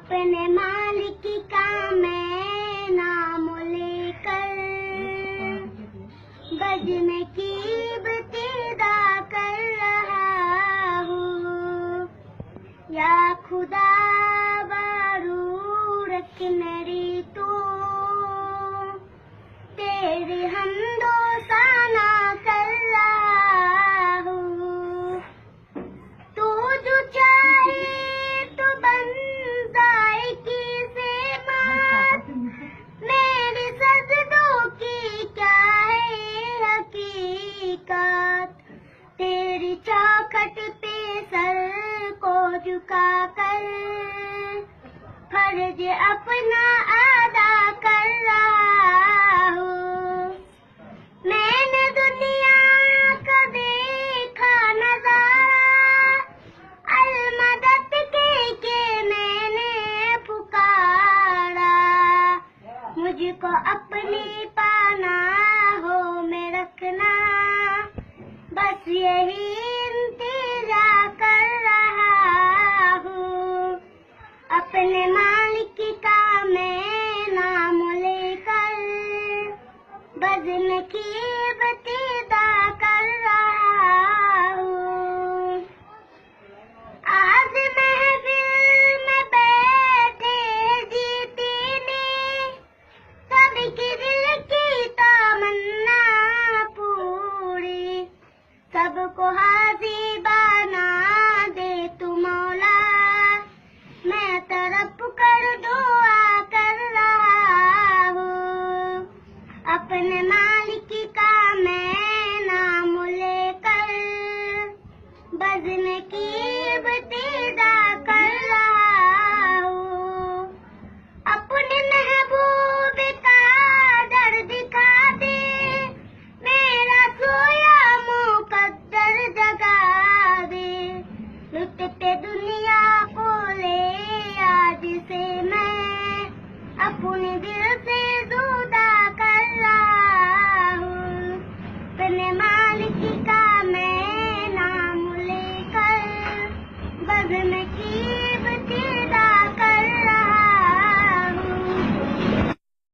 अपने मालिक का मैं नाम लेकर बजने की इब्तिदा कर रहा हूँ। या खुदा बारूरत मेरी तो तेरी हमदो साना कर रहा हूँ। तू जो चाहे तो बन जाएगी से मात, मेरी सजदों की क्या है हकीकत। तेरी चौखट पे सर को झुका कर फर्ज अपना अदा कर रहा हूँ। मैंने दुनिया का देखा नजारा, अलमदद के मैंने पुकारा। मुझको अपनी पनाहों में रखना, बस यही इंतजार कर रहा हूँ। अपने मालिक का मैं नाम लेकर बजने की इब्तिदा कर रहा हूँ। आज महफिल में बैठे जीती ने सबकी दिल की तमन्ना पूरी, सबको हाज़िर बना दे तू मौला, मैं तरफ कर दुआ कर रहा हूँ। अपने